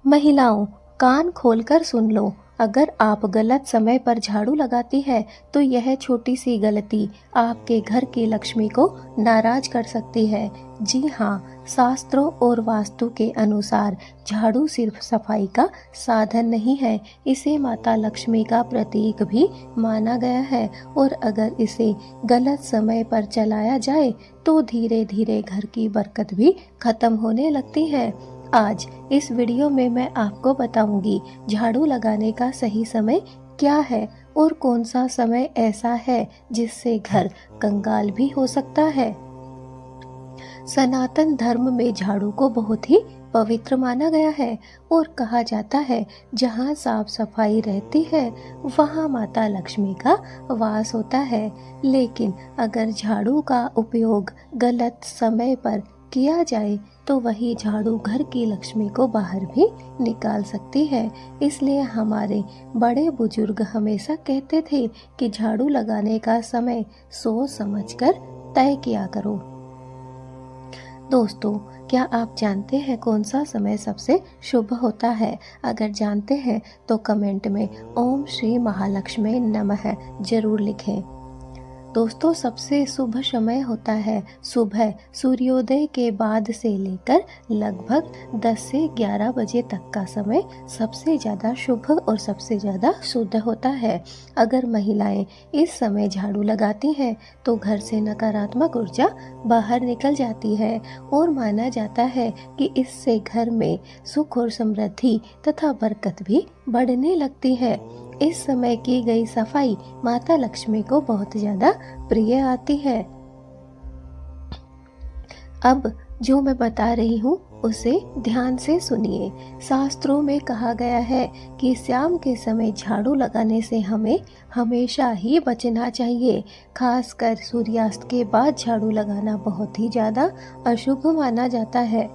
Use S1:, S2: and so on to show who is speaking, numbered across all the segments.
S1: महिलाओं, कान खोलकर सुन लो। अगर आप गलत समय पर झाड़ू लगाती है तो यह छोटी सी गलती आपके घर की लक्ष्मी को नाराज कर सकती है। जी हाँ, शास्त्रों और वास्तु के अनुसार झाड़ू सिर्फ सफाई का साधन नहीं है, इसे माता लक्ष्मी का प्रतीक भी माना गया है। और अगर इसे गलत समय पर चलाया जाए तो धीरे धीरे घर की बरकत भी खत्म होने लगती है। आज इस वीडियो में मैं आपको बताऊंगी झाड़ू लगाने का सही समय क्या है और कौन सा समय ऐसा है जिससे घर कंगाल भी हो सकता है। सनातन धर्म में झाड़ू को बहुत ही पवित्र माना गया है और कहा जाता है जहाँ साफ सफाई रहती है वहाँ माता लक्ष्मी का वास होता है। लेकिन अगर झाड़ू का उपयोग गलत समय पर किया जाए तो वही झाड़ू घर की लक्ष्मी को बाहर भी निकाल सकती है। इसलिए हमारे बड़े बुजुर्ग हमेशा कहते थे कि झाड़ू लगाने का समय सोच समझकर तय किया करो। दोस्तों, क्या आप जानते हैं कौन सा समय सबसे शुभ होता है? अगर जानते हैं तो कमेंट में ओम श्री महालक्ष्मी नमः जरूर लिखें। दोस्तों, सबसे शुभ समय होता है सुबह सूर्योदय के बाद से लेकर लगभग 10 से 11 बजे तक का समय सबसे ज़्यादा शुभ और सबसे ज़्यादा शुद्ध होता है। अगर महिलाएं इस समय झाड़ू लगाती हैं तो घर से नकारात्मक ऊर्जा बाहर निकल जाती है और माना जाता है कि इससे घर में सुख और समृद्धि तथा बरकत भी बढ़ने लगती है। इस समय की गई सफाई माता लक्ष्मी को बहुत ज्यादा प्रिय आती है। अब जो मैं बता रही हूँ उसे ध्यान से सुनिए। शास्त्रों में कहा गया है कि शाम के समय झाड़ू लगाने से हमें हमेशा ही बचना चाहिए। खासकर सूर्यास्त के बाद झाड़ू लगाना बहुत ही ज्यादा अशुभ माना जाता है।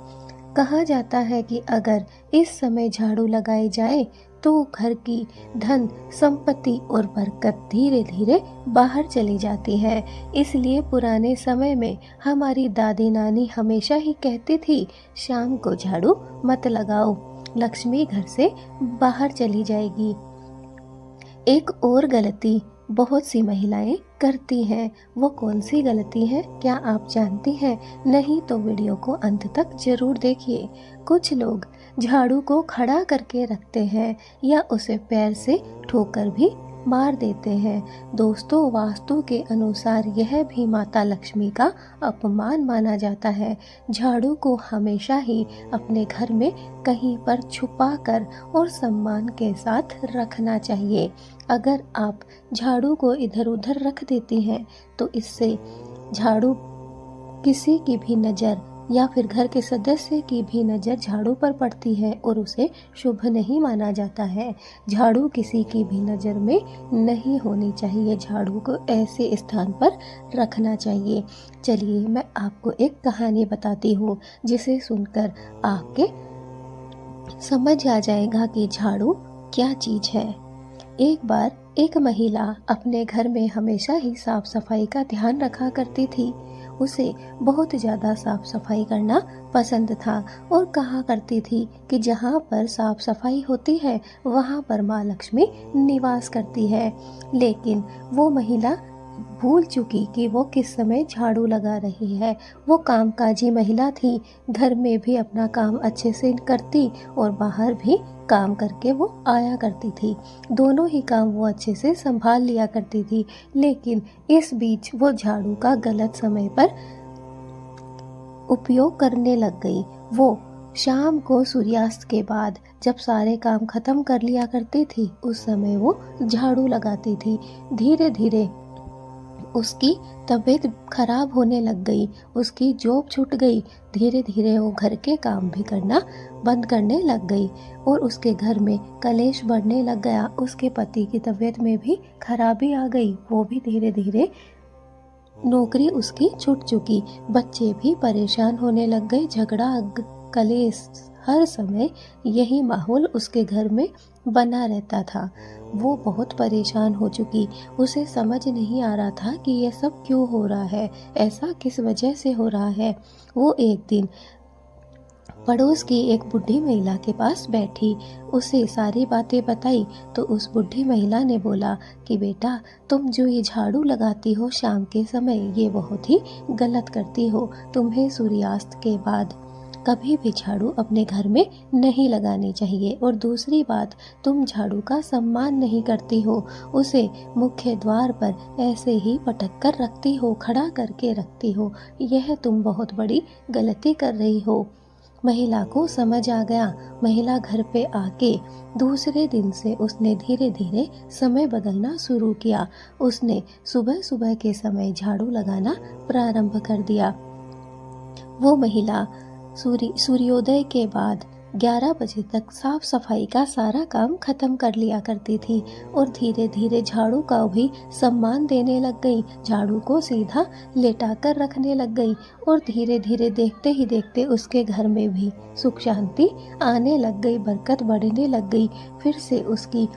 S1: कहा जाता है कि अगर इस समय झाड़ू लगाई जाए तो घर की धन संपत्ति और बरकत धीरे धीरे बाहर चली जाती है। इसलिए पुराने समय में हमारी दादी नानी हमेशा ही कहती थी, शाम को झाड़ू मत लगाओ, लक्ष्मी घर से बाहर चली जाएगी। एक और गलती बहुत सी महिलाएं करती हैं, वो कौन सी गलती है क्या आप जानती हैं? नहीं तो वीडियो को अंत तक जरूर देखिए। कुछ लोग झाड़ू को खड़ा करके रखते हैं या उसे पैर से ठोकर भी मार देते हैं। दोस्तों, वास्तु के अनुसार यह भी माता लक्ष्मी का अपमान माना जाता है। झाड़ू को हमेशा ही अपने घर में कहीं पर छुपा कर और सम्मान के साथ रखना चाहिए। अगर आप झाड़ू को इधर उधर रख देती हैं तो इससे झाड़ू किसी की भी नज़र या फिर घर के सदस्य की भी नज़र झाड़ू पर पड़ती है और उसे शुभ नहीं माना जाता है। झाड़ू किसी की भी नज़र में नहीं होनी चाहिए, झाड़ू को ऐसे स्थान पर रखना चाहिए। चलिए मैं आपको एक कहानी बताती हूँ जिसे सुनकर आपके समझ आ जाएगा कि झाड़ू क्या चीज़ है। एक बार एक महिला अपने घर में हमेशा ही साफ सफाई का ध्यान रखा करती थी। उसे बहुत ज़्यादा साफ सफाई करना पसंद था और कहा करती थी कि जहाँ पर साफ सफाई होती है वहाँ पर माँ लक्ष्मी निवास करती है। लेकिन वो महिला भूल चुकी कि वो किस समय झाड़ू लगा रही है। वो कामकाजी महिला थी, घर में भी अपना काम अच्छे से करती और बाहर भी काम करके वो आया करती थी। दोनों ही काम वो अच्छे से संभाल लिया करती थी। लेकिन इस बीच वो झाड़ू का गलत समय पर उपयोग करने लग गई। वो शाम को सूर्यास्त के बाद जब सारे काम खत्म कर लिया करती थी उस समय वो झाड़ू लगाती थी। धीरे धीरे उसकी तबीयत खराब होने लग गई, उसकी जॉब छूट गई। धीरे धीरे वो घर के काम भी करना बंद करने लग गई और उसके घर में कलेश बढ़ने लग गया। उसके पति की तबीयत में भी खराबी आ गई, वो भी धीरे धीरे नौकरी उसकी छूट चुकी। बच्चे भी परेशान होने लग गए, झगड़ा कलेश हर समय यही माहौल उसके घर में बना रहता था। वो बहुत परेशान हो चुकी, उसे समझ नहीं आ रहा था कि यह सब क्यों हो रहा है, ऐसा किस वजह से हो रहा है। वो एक दिन पड़ोस की एक बूढ़ी महिला के पास बैठी, उसे सारी बातें बताई तो उस बूढ़ी महिला ने बोला कि बेटा, तुम जो ये झाड़ू लगाती हो शाम के समय, ये बहुत ही गलत करती हो। तुम्हें सूर्यास्त के बाद कभी भी झाड़ू अपने घर में नहीं लगानी चाहिए। और दूसरी बात, तुम झाड़ू का सम्मान नहीं करती हो, उसे मुख्य द्वार पर ऐसे ही पटक कर रखती हो, खड़ा करके रखती हो। यह तुम बहुत बड़ी गलती कर रही हो। महिला को समझ आ गया। महिला घर पे आके दूसरे दिन से उसने धीरे धीरे समय बदलना शुरू किया। उसने सुबह सुबह के समय झाड़ू लगाना प्रारंभ कर दिया। वो महिला सूर्योदय के बाद 11 बजे तक साफ सफाई का सारा काम खत्म कर लिया करती थी और धीरे धीरे झाड़ू का भी सम्मान देने लग गई। झाड़ू को सीधा लेटा कर रखने लग गई और धीरे धीरे देखते ही देखते उसके घर में भी सुख शांति आने लग गई, बरकत बढ़ने लग गई। फिर से उसकी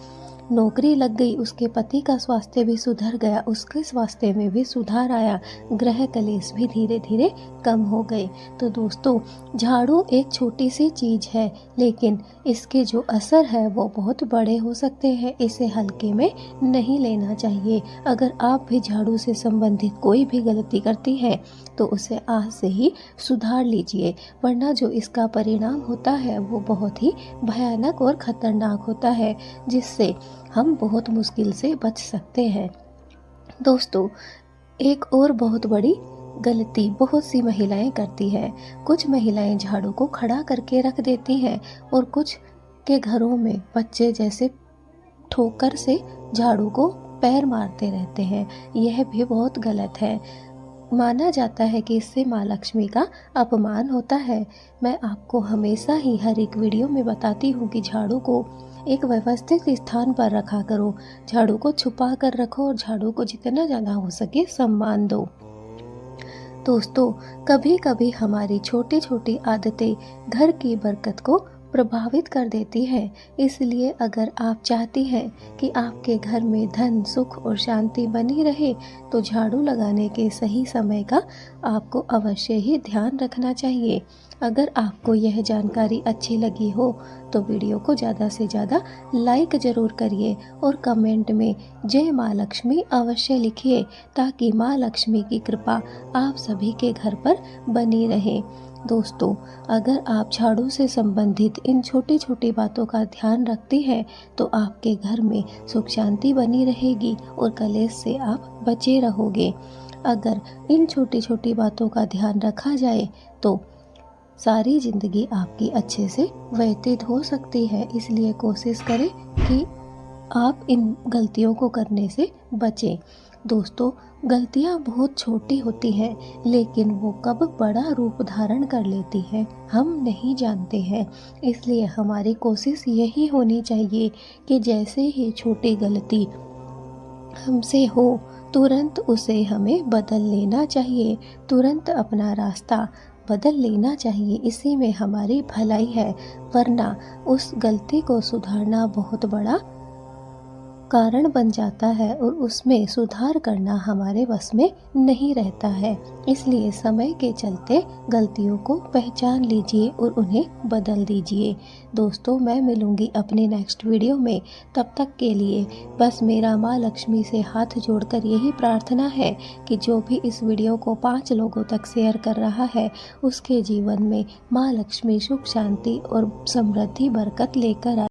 S1: नौकरी लग गई, उसके पति का स्वास्थ्य भी सुधर गया, उसके स्वास्थ्य में भी सुधार आया, ग्रह कलेश भी धीरे धीरे कम हो गए। तो दोस्तों, झाड़ू एक छोटी सी चीज़ है, लेकिन इसके जो असर है वो बहुत बड़े हो सकते हैं। इसे हल्के में नहीं लेना चाहिए। अगर आप भी झाड़ू से संबंधित कोई भी गलती करती हैं तो उसे आज से ही सुधार लीजिए, वरना जो इसका परिणाम होता है वो बहुत ही भयानक और खतरनाक होता है, जिससे हम बहुत मुश्किल से बच सकते हैं। दोस्तों, एक और बहुत बड़ी गलती बहुत सी महिलाएं करती हैं। कुछ महिलाएं झाड़ू को खड़ा करके रख देती हैं और कुछ के घरों में बच्चे जैसे ठोकर से झाड़ू को पैर मारते रहते हैं। यह भी बहुत गलत है। माना जाता है कि इससे माँ लक्ष्मी का अपमान होता है। मैं आपको हमेशा ही हर एक वीडियो में बताती हूँ कि झाड़ू को एक व्यवस्थित स्थान पर रखा करो, झाड़ू को छुपा कर रखो और झाड़ू को जितना ज़्यादा हो सके सम्मान दो। दोस्तों, कभी कभी हमारी छोटी छोटी आदतें घर की बरकत को प्रभावित कर देती हैं। इसलिए अगर आप चाहती हैं कि आपके घर में धन, सुख और शांति बनी रहे तो झाड़ू लगाने के सही समय का आपको अवश्य ही ध्यान रखना चाहिए। अगर आपको यह जानकारी अच्छी लगी हो तो वीडियो को ज़्यादा से ज़्यादा लाइक ज़रूर करिए और कमेंट में जय माँ लक्ष्मी अवश्य लिखिए, ताकि माँ लक्ष्मी की कृपा आप सभी के घर पर बनी रहे। दोस्तों, अगर आप झाड़ू से संबंधित इन छोटी छोटी बातों का ध्यान रखती हैं तो आपके घर में सुख शांति बनी रहेगी और कलेश से आप बचे रहोगे। अगर इन छोटी छोटी बातों का ध्यान रखा जाए तो सारी ज़िंदगी आपकी अच्छे से व्यतीत हो सकती है। इसलिए कोशिश करें कि आप इन गलतियों को करने से बचें। दोस्तों, गलतियां बहुत छोटी होती हैं, लेकिन वो कब बड़ा रूप धारण कर लेती हैं हम नहीं जानते हैं। इसलिए हमारी कोशिश यही होनी चाहिए कि जैसे ही छोटी गलती हमसे हो तुरंत उसे हमें बदल लेना चाहिए, तुरंत अपना रास्ता बदल लेना चाहिए। इसी में हमारी भलाई है, वरना उस गलती को सुधारना बहुत बड़ा कारण बन जाता है और उसमें सुधार करना हमारे बस में नहीं रहता है। इसलिए समय के चलते गलतियों को पहचान लीजिए और उन्हें बदल दीजिए। दोस्तों, मैं मिलूंगी अपने नेक्स्ट वीडियो में। तब तक के लिए बस मेरा माँ लक्ष्मी से हाथ जोड़कर यही प्रार्थना है कि जो भी इस वीडियो को 5 लोगों तक शेयर कर रहा है उसके जीवन में माँ लक्ष्मी सुख शांति और समृद्धि बरकत लेकर आए।